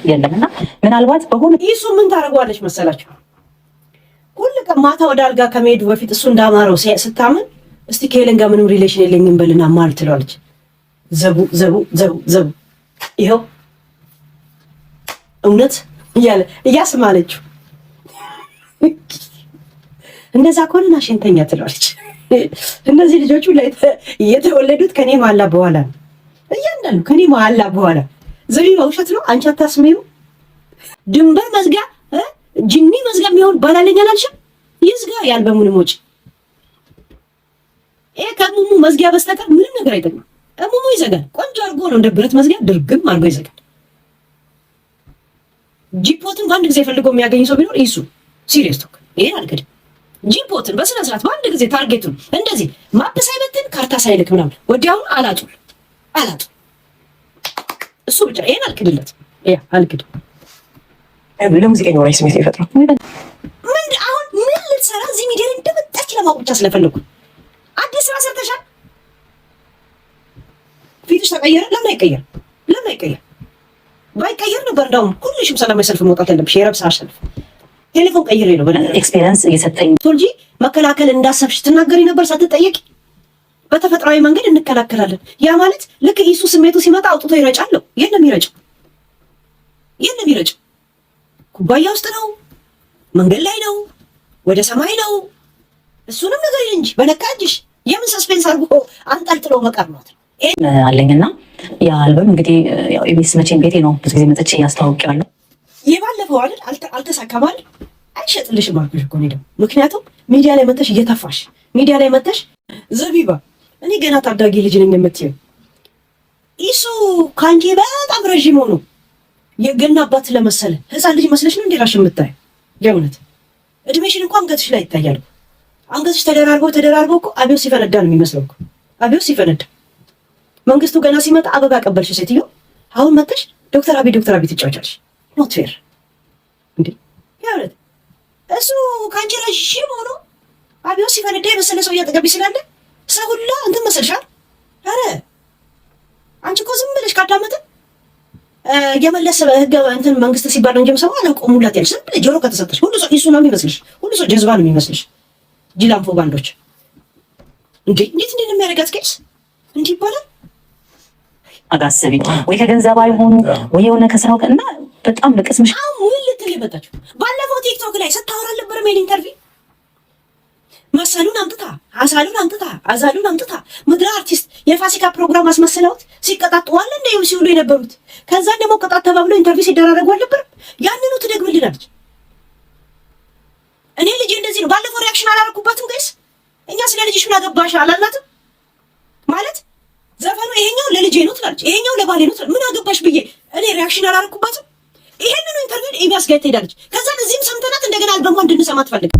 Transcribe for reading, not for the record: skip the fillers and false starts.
የለምና ምናልባት በሆነ እሱ ምን ታደርገዋለች መሰላችሁ? ሁሉ ቀን ማታ ወደ አልጋ ከመሄዱ በፊት እሱ እንዳማረው ስታምን እስቲ ከሄለን ጋር ምንም ሪሌሽን የለኝም በልና ማል ትለዋለች። ዘቡ ዘቡ ዘቡ ዘቡ ይኸው እውነት እያለ እያስማለችው እንደዛ ከሆነ ሽንተኛ ትለዋለች። እነዚህ ልጆቹ የተወለዱት ከኔ ማላ በኋላ ነው። እያንዳንዱ ከኔ ማላ በኋላ ዘቢባ ውሸት ነው። አንቺ አታስሚው። ድንበር መዝጊያ ጅኒ መዝጊያ የሚሆን ባላለኝ አላልሽም? ይዝጋ የአልበሙንም ወጪ ከሙሙ መዝጊያ በስተቀር ምንም ነገር አይጠቅም። ሙሙ ይዘጋል። ቆንጆ አድርጎ ነው እንደ ብረት መዝጊያ ድርግም አድርጎ ይዘጋል። ጂፖትን በአንድ ጊዜ ፈልገው የሚያገኝ ሰው ቢኖር ይሱ ሲሪየስ ቶክ ይሄን አልገድም። ጂፖትን በስነ ስርዓት በአንድ ጊዜ ታርጌቱን እንደዚህ ማፕ ሳይበትን ካርታ ሳይልክ ምናምን ወዲያውኑ አላጡ እሱ ብቻ ይሄን አልክድለት አልክድ ለሙዚቀኛ ወራይ ስሜት ይፈጥራል። ምን አሁን ምን ልትሰራ እዚህ ሚዲያ ላይ እንደመጣች ለማወቅ ብቻ ስለፈለኩ አዲስ ስራ ሰርተሻል። ፊትሽ ተቀየረ። ለምን አይቀየር? ባይቀየር ነበር እንደውም ሁሉሽም ሰላማዊ ሰልፍ መውጣት ያለብሽ። የረብሳ ሰልፍ ቴሌፎን ቀይሬ ነው በእናትህ ኤክስፒሪየንስ እየሰጠኝ ቶልጂ መከላከል እንዳሰብሽ ትናገሪ ነበር ሳትጠየቂ። በተፈጥሯዊ መንገድ እንከላከላለን። ያ ማለት ልክ ኢሱ ስሜቱ ሲመጣ አውጥቶ ይረጫል። የለም ይረጭ ኩባያ ውስጥ ነው፣ መንገድ ላይ ነው፣ ወደ ሰማይ ነው። እሱንም ነገር እንጂ በነካ እጅሽ የምን ሰስፔንስ አድርጎ አንጠልጥሎ መቀርማት ነው አለኝና ያ አልበም እንግዲህ ያው ኢቢኤስ መቼም ቤቴ ነው ብዙ ጊዜ መጥቼ ያስተዋውቂያለሁ። የባለፈው አይደል አልተሳካም አይደል? አይሸጥልሽም አልኩሽ እኮ ነው። ምክንያቱም ሚዲያ ላይ መተሽ እየተፋሽ ሚዲያ ላይ መተሽ ዘቢባ እኔ ገና ታዳጊ ልጅ ነኝ የምትይው ኢሱ ካንቺ በጣም ረጅም ሆኖ የገና አባት ለመሰለ ህፃን ልጅ መስለሽ ነው እንዴ ራሽ የምታይ? የእውነት እድሜሽን እንኳን አንገትሽ ላይ ይታያል። አንገትሽ ተደራርቦ እኮ አብዮት ሲፈነዳ ነው የሚመስለው እኮ አብዮት ሲፈነዳ። መንግስቱ ገና ሲመጣ አበባ ቀበልሽ ሴትዮ። አሁን መተሽ ዶክተር አብይ ትጫወቻለሽ። ኖት ፌር እንዴ! የእውነት እሱ ካንቺ ረጅም ሆኖ አብዮት ሲፈነዳ የመሰለ ሰው እያጠገቢ ስላለ ሰው ሁላ እንትን መሰልሻል። አረ አንቺ እኮ ዝም ብለሽ ካዳመጠ የመለሰ ህገ እንትን መንግስት ሲባል ነው እንጂ ሰው አላውቀውም ሙላት ያልሽ ዝም ብለሽ ጆሮ ከተሰጠሽ ሁሉ ሰው ኢሱ ነው የሚመስልሽ፣ ሁሉ ሰው ጀዝባ ነው የሚመስልሽ። ጅላንፎ ባንዶች እንዴት ነው የሚያደርጋት ኬስ እንዲህ ይባላል። አጋሰቢ ወይ ከገንዘብ አይሆኑ ወይ የሆነ ከስራው እና በጣም ለቅስምሽ ምን ልትል የመጣችው ባለፈው ቲክቶክ ላይ ስታወራ ነበር። ሜል ኢንተርቪው አሳሉን አምጥታ ምድረ አርቲስት የፋሲካ ፕሮግራም አስመስለውት ሲቀጣጡ ዋለ እንደ ሲውሉ የነበሩት ከዛ ደግሞ ቀጣጥ ተባብለው ኢንተርቪው ሲደራረጉ አልነበር? ያንኑ ትደግምልናለች። እኔ ልጅ እንደዚህ ነው። ባለፈው ሪአክሽን አላረኩባትም ጋይስ። እኛ ስለ ልጅሽ ምን አገባሽ አላልናትም ማለት ዘፈኑ ይሄኛው ለልጄ ነው ትላለች፣ ይሄኛው ለባሌ ነው ትላለች። ምን አገባሽ ብዬ እኔ ሪአክሽን አላረኩባትም። ይሄንን ኢንተርቪው ኢቢኤስ ጋር ትሄዳለች። ከዛ እዚህም ሰምተናት እንደገና አልበሟ እንድንሰማ ትፈልግ